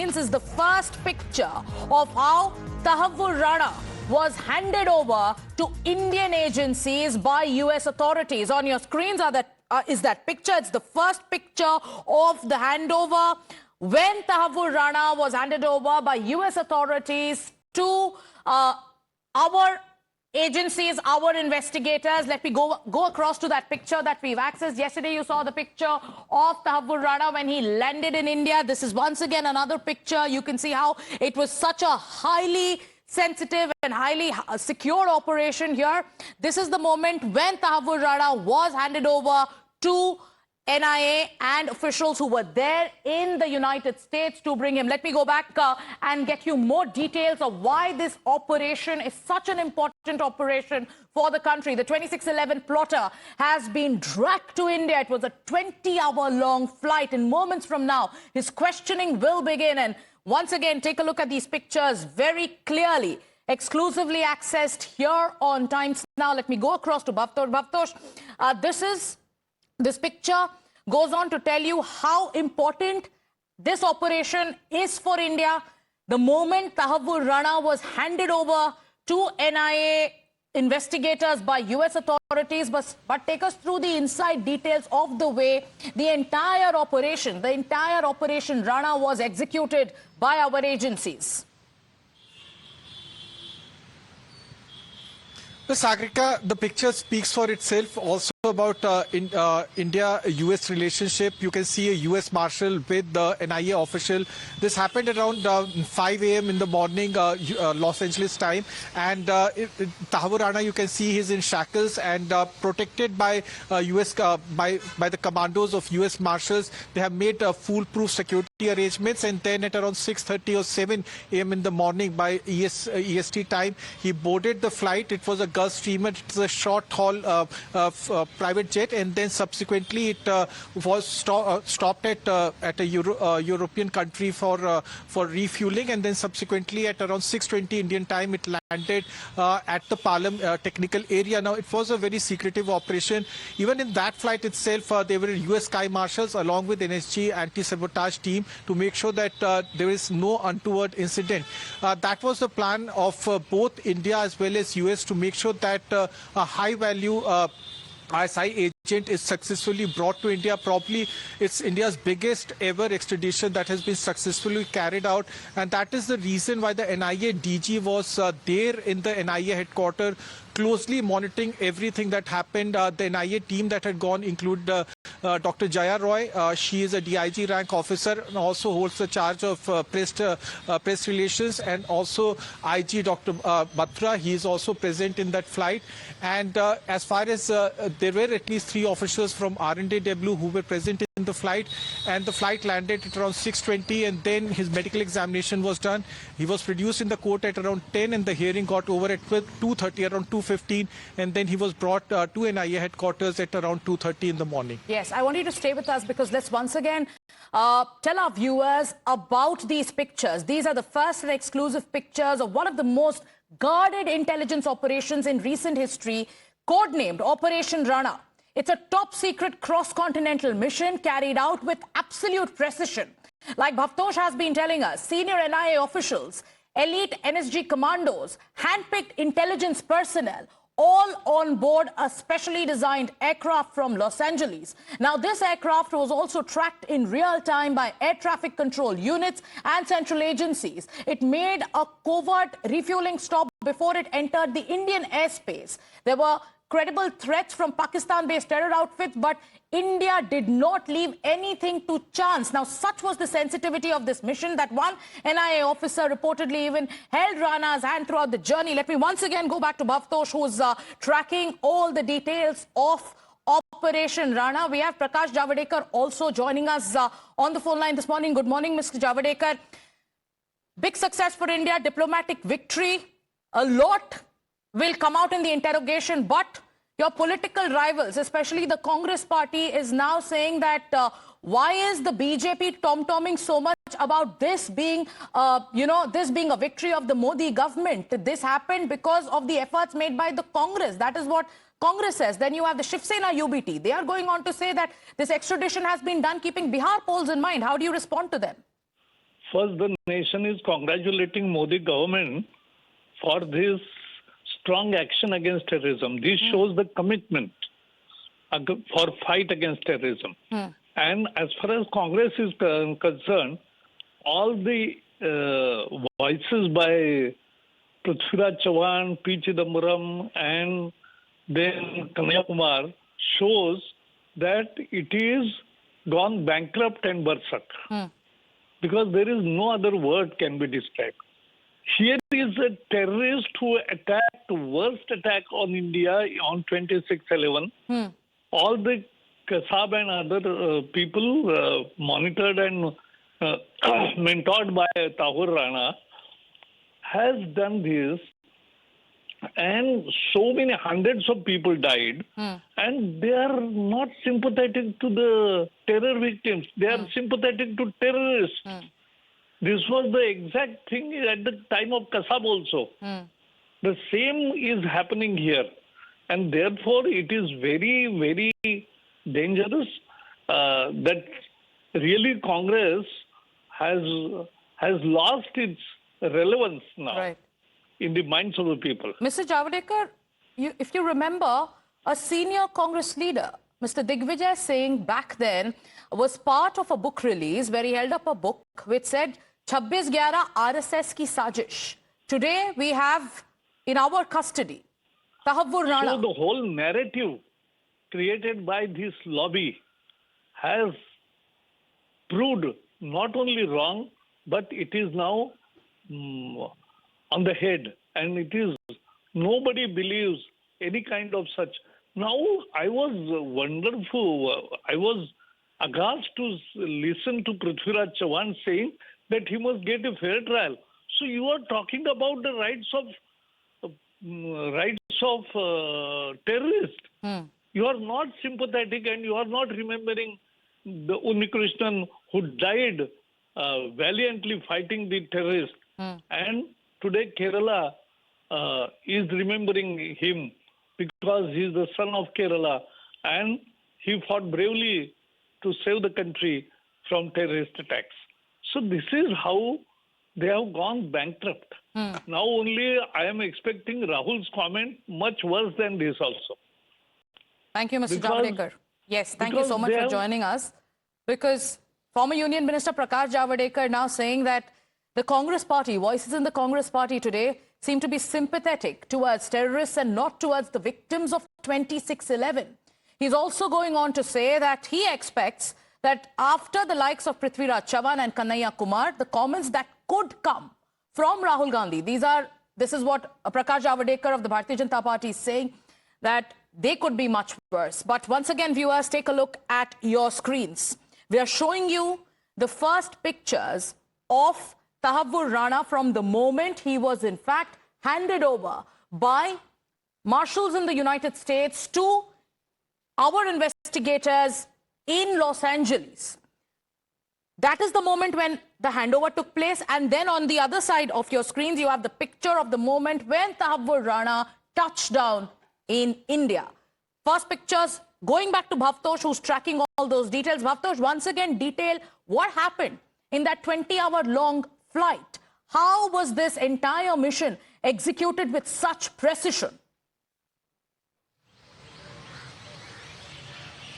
screens is the first picture of how Tahawwur Rana was handed over to Indian agencies by US authorities. On your screens is that picture. It's the first picture of the handover when Tahawwur Rana was handed over by US authorities to our agencies, our investigators. Let me go across to that picture that we've accessed. Yesterday, you saw the picture of Tahawwur Rana when he landed in India. This is once again another picture. You can see how it was such a highly sensitive and highly secure operation here. This is the moment when Tahawwur Rana was handed over to NIA and officials who were there in the United States to bring him. Let me go back and get you more details of why this operation is such an important operation for the country. The 2611 plotter has been dragged to India. It was a 20-hour-long flight. In moments from now, his questioning will begin. And once again, take a look at these pictures very clearly, exclusively accessed here on Times Now. Let me go across to Bhavtosh. Bhavtosh, this picture goes on to tell you how important this operation is for India. The moment Tahawwur Rana was handed over to NIA investigators by US authorities, but take us through the inside details of the way the entire operation Rana was executed by our agencies. Sagrika, the picture speaks for itself. Also about India-US relationship. You can see a US Marshal with the NIA official. This happened around 5 a.m. in the morning, Los Angeles time. And Tahawwur Rana, you can see he's in shackles and protected by by the commandos of US Marshals. They have made foolproof security arrangements. And then at around 6:30 or 7 a.m. in the morning by EST time, he boarded the flight. It was a Gulfstreamer. It's a short-haul private jet, and then subsequently it was stopped at a European country for refueling, and then subsequently at around 6:20 Indian time it landed at the Palam technical area. Now it was a very secretive operation. Even in that flight itself, there were US Sky Marshals along with NSG anti-sabotage team to make sure that there is no untoward incident. That was the plan of both India as well as US to make sure that a high-value ISI agent is successfully brought to India. Probably it's India's biggest ever extradition that has been successfully carried out, and that is the reason why the NIA DG was there in the NIA headquarters, closely monitoring everything that happened. The NIA team that had gone include Dr. Jaya Roy. She is a DIG rank officer and also holds the charge of press relations, and also IG Dr. Batra. He is also present in that flight. And as far as there were at least 3 officials from R&AW who were present in the flight, and the flight landed at around 6:20, and then his medical examination was done. He was produced in the court at around 10, and the hearing got over at 2:30, around 2:15, and then he was brought to NIA headquarters at around 2:30 in the morning. Yes, I want you to stay with us because let's once again tell our viewers about these pictures. These are the first and exclusive pictures of one of the most guarded intelligence operations in recent history, codenamed Operation Rana. It's a top-secret cross-continental mission carried out with absolute precision. Like Bhavtosh has been telling us, senior NIA officials, elite NSG commandos, hand-picked intelligence personnel, all on board a specially designed aircraft from Los Angeles. Now, this aircraft was also tracked in real time by air traffic control units and central agencies. It made a covert refueling stop before it entered the Indian airspace. There were credible threats from Pakistan-based terror outfits, but India did not leave anything to chance. Now, such was the sensitivity of this mission that one NIA officer reportedly even held Rana's hand throughout the journey. Let me once again go back to Bhavtosh, who's tracking all the details of Operation Rana. We have Prakash Javadekar also joining us on the phone line this morning. Good morning, Mr. Javadekar. Big success for India, diplomatic victory. A lot will come out in the interrogation, but your political rivals, especially the Congress party, is now saying that why is the BJP tom-tomming so much about this being, this being a victory of the Modi government? This happened because of the efforts made by the Congress. That is what Congress says. Then you have the Shiv Sena UBT. They are going on to say that this extradition has been done keeping Bihar polls in mind. How do you respond to them? first the nation is congratulating Modi government for this strong action against terrorism. This shows the commitment for fight against terrorism. And as far as Congress is concerned, all the voices by Prithviraj Chavan, P. Chidambaram, and then Kanyakumar shows that it is gone bankrupt and berserk. Because there is no other word can be described. Here is a terrorist who attacked, worst attack on India on 26/11. All the Kasab and other people monitored and mentored by Tahawwur Rana has done this, and so many hundreds of people died, and they are not sympathetic to the terror victims. They are sympathetic to terrorists. This was the exact thing at the time of Kasab also. The same is happening here, and therefore it is very, very dangerous that really Congress has lost its relevance now in the minds of the people. Mr. Javadekar, if you remember, a senior Congress leader, Mr. Digvijay Singh, back then was part of a book release where he held up a book which said 26/11 RSS ki sajish. Today we have in our custody Tahawwur Rana. So the whole narrative created by this lobby has proved not only wrong, but it is now on the head, and it is nobody believes any kind of such. Now I was wonderful. I was aghast to listen to Prithviraj Chavan saying that he must get a fair trial. So you are talking about the rights of terrorists. You are not sympathetic, and you are not remembering the Unnikrishnan who died valiantly fighting the terrorists. And today Kerala is remembering him because he is the son of Kerala, and he fought bravely to save the country from terrorist attacks. So this is how they have gone bankrupt. Now only I am expecting Rahul's comment much worse than this also. Thank you, Mr. Javadekar. Yes, thank you so much for joining us. Because former Union Minister Prakash Javadekar now saying that the Congress party, voices in the Congress party today seem to be sympathetic towards terrorists and not towards the victims of 26/11. He's also going on to say that he expects that after the likes of Prithviraj Chavan and Kanhaiya Kumar, the comments that could come from Rahul Gandhi, this is what Prakash Javadekar of the Bharatiya Janata Party is saying, that they could be much worse. But once again, viewers, take a look at your screens. We are showing you the first pictures of Tahawwur Rana from the moment he was in fact handed over by marshals in the United States to our investigators in Los Angeles. That is the moment when the handover took place, and then on the other side of your screens you have the picture of the moment when Tahawwur Rana touched down in India. First pictures going back to Bhavtosh, who's tracking all those details. Bhavtosh, once again detail what happened in that 20-hour-long flight. How was this entire mission executed with such precision?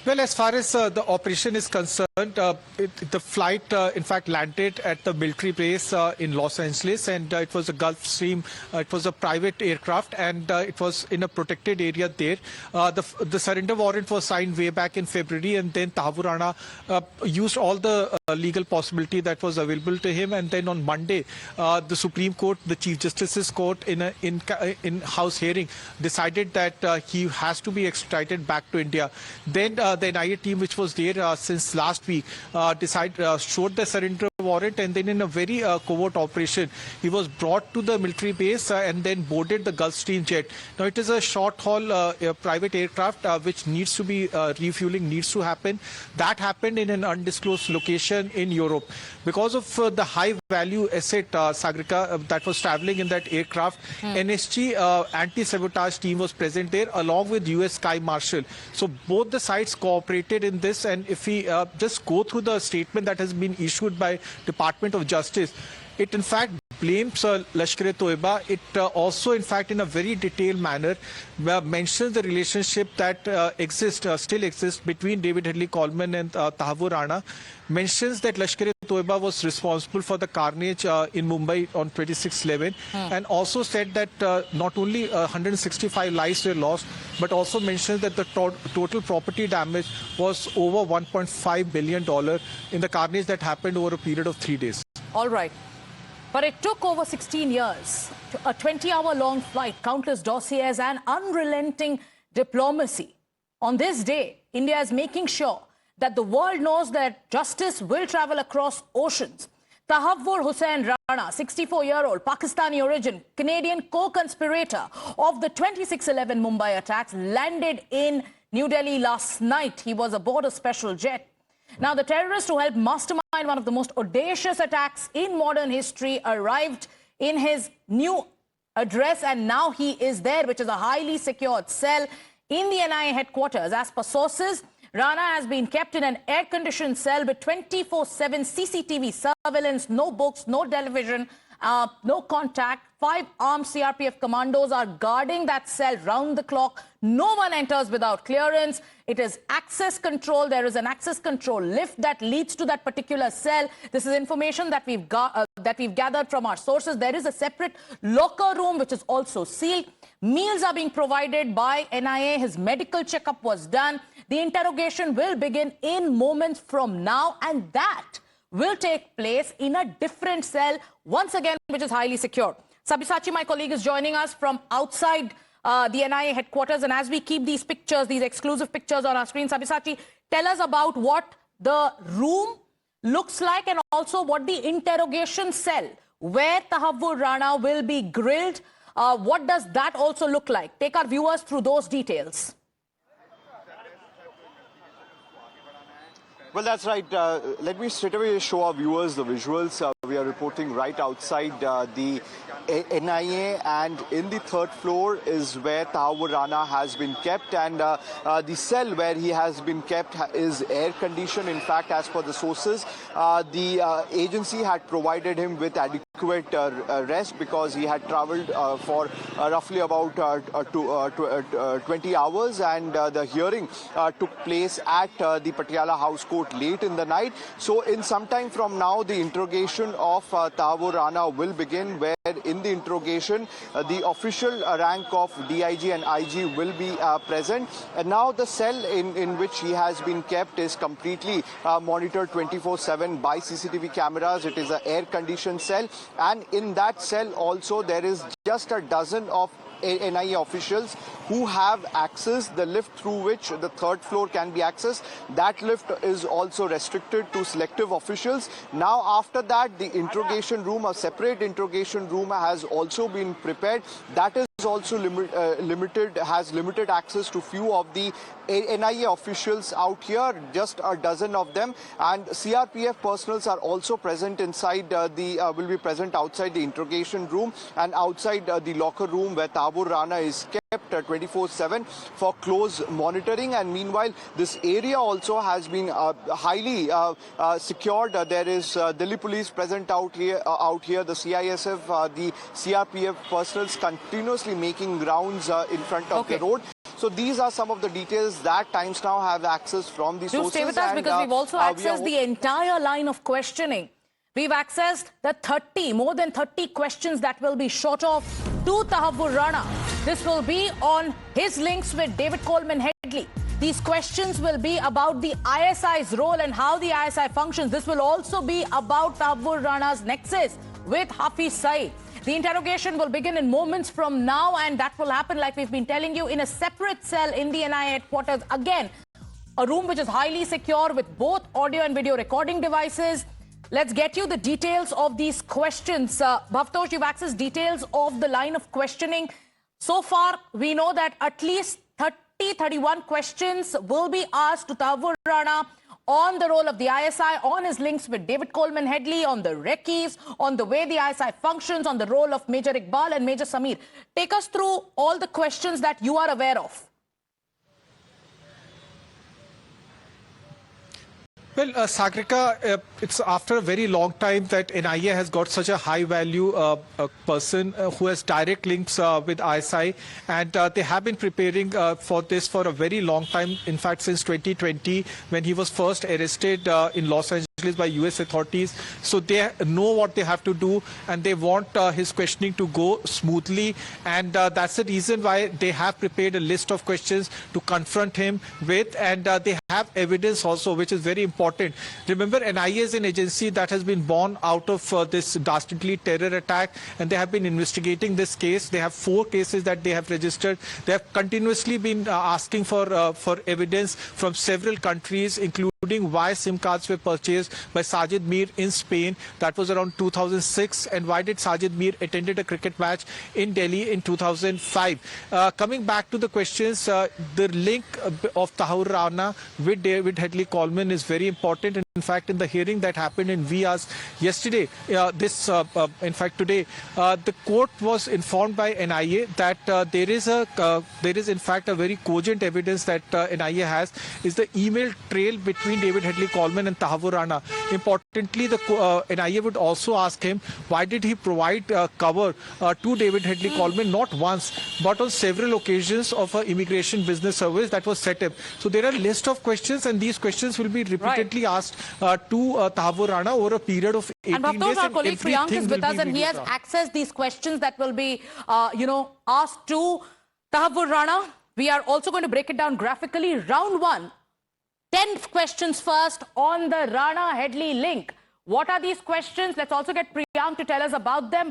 Well, as far as the operation is concerned, the flight, in fact, landed at the military base in Los Angeles, and it was a Gulfstream. It was a private aircraft, and it was in a protected area there. The surrender warrant was signed way back in February, and then Tahawwur Rana used all the legal possibility that was available to him. And then on Monday, the Supreme Court, the Chief Justice's Court, in House hearing, decided that he has to be extradited back to India. Then the NIA team, which was there since last week, showed the surrender warrant, and then in a very covert operation, he was brought to the military base and then boarded the Gulfstream jet. Now, it is a short-haul private aircraft which needs to be refueling, needs to happen. That happened in an undisclosed location. position in Europe. Because of the high value asset, Sagrika, that was traveling in that aircraft, NSG anti-sabotage team was present there along with US Sky Marshal. So both the sides cooperated in this, and if we just go through the statement that has been issued by Department of Justice, it in fact blames Lashkar-e-Toiba. It also, in fact, in a very detailed manner, mentions the relationship that still exists between David Headley Coleman and Tahawwur Rana, mentions that Lashkar-e-Toiba was responsible for the carnage in Mumbai on 26/11, and also said that not only 165 lives were lost, but also mentions that the total property damage was over $1.5 billion in the carnage that happened over a period of 3 days. All right. But it took over 16 years, a 20-hour-long flight, countless dossiers and unrelenting diplomacy. On this day, India is making sure that the world knows that justice will travel across oceans. Tahawwur Rana, 64-year-old, Pakistani origin, Canadian co-conspirator of the 26/11 Mumbai attacks, landed in New Delhi last night. He was aboard a special jet. Now, the terrorist who helped mastermind one of the most audacious attacks in modern history arrived in his new address, and now he is there, which is a highly secured cell in the NIA headquarters. As per sources, Rana has been kept in an air-conditioned cell with 24/7 CCTV surveillance, no books, no television, no contact. 5 armed CRPF commandos are guarding that cell round the clock. No one enters without clearance. It is access control. There is an access control lift that leads to that particular cell. This is information that we've gathered from our sources. There is a separate locker room which is also sealed. Meals are being provided by NIA. His medical checkup was done. The interrogation will begin in moments from now, and that will take place in a different cell, once again, which is highly secure. Sabyasachi, my colleague, is joining us from outside the NIA headquarters. And as we keep these pictures, these exclusive pictures on our screen, Sabyasachi, tell us about what the room looks like and also what the interrogation cell where Tahawwur Rana will be grilled. What does that also look like? Take our viewers through those details. Well, that's right. Let me straight away show our viewers the visuals. We are reporting right outside the NIA, and in the 3rd floor is where Tahawwur Rana has been kept, and the cell where he has been kept is air-conditioned. In fact, as per the sources, the agency had provided him with adequate rest because he had travelled for roughly about 20 hours, and the hearing took place at the Patiala House Court late in the night. So in some time from now, the interrogation of Tahawwur Rana will begin, where in the interrogation the official rank of DIG and IG will be present. And now the cell in which he has been kept is completely monitored 24/7 by CCTV cameras. It is an air-conditioned cell, and in that cell also there is just a dozen of NIA officials who have access. The lift through which the 3rd floor can be accessed, that lift is also restricted to selective officials. Now after that, the interrogation room, a separate interrogation room, has also been prepared. That is also has limited access to few of the NIA officials out here, just a dozen of them, and CRPF personals are also present inside will be present outside the interrogation room and outside the locker room where Tahawwur Rana is kept 24/7 for close monitoring. And meanwhile, this area also has been highly secured. There is Delhi police present out here, the CISF, the CRPF personals continuously making rounds in front of the road. So these are some of the details that Times Now have access from the sources. Do stay with us, because we've also accessed the entire line of questioning. We've accessed the more than 30 questions that will be shot off to Tahawwur Rana. This will be on his links with David Coleman Headley. These questions will be about the ISI's role and how the ISI functions. This will also be about Tahawwur Rana's nexus with Hafiz Saeed. The interrogation will begin in moments from now, and that will happen, like we've been telling you, in a separate cell in the NIA headquarters. Again, a room which is highly secure with both audio and video recording devices. Let's get you the details of these questions. Bhavtosh, you've accessed details of the line of questioning. So far, we know that at least 31 questions will be asked to Tahawwur Rana. on the role of the ISI, on his links with David Coleman Headley, on the recce's, on the way the ISI functions, on the role of Major Iqbal and Major Samir. Take us through all the questions that you are aware of. Well, Sagrika, it's after a very long time that NIA has got such a high-value person who has direct links with ISI, and they have been preparing for this for a very long time. In fact, since 2020, when he was first arrested in Los Angeles by US authorities. So they know what they have to do, and they want his questioning to go smoothly, and that's the reason why they have prepared a list of questions to confront him with, and they have evidence also, which is very important. Remember, NIA is an agency that has been born out of this dastardly terror attack, and they have been investigating this case. They have 4 cases that they have registered. They have continuously been asking for evidence from several countries, including why SIM cards were purchased by Sajid Mir in Spain. That was around 2006. And why did Sajid Mir attended a cricket match in Delhi in 2005? Coming back to the questions, the link of Tahawwur Rana with David Headley Coleman is very important. In fact, in the hearing that happened in VIAS yesterday, in fact today, the court was informed by NIA that there is in fact a very cogent evidence that NIA has is the email trail between David Headley Coleman and Tahawwur Rana. Importantly, the NIA would also ask him why did he provide cover to David Headley Coleman not once but on several occasions of an immigration business service that was set up. So there are a list of questions, and these questions will be repeatedly asked to Tahawwur Rana over a period of 18 and days. Our colleague Priyank is with us, and he has accessed these questions that will be, asked to Tahawwur Rana. We are also going to break it down graphically. Round 1, 10 questions first on the Rana-Headley link. What are these questions? Let's also get Priyank to tell us about them.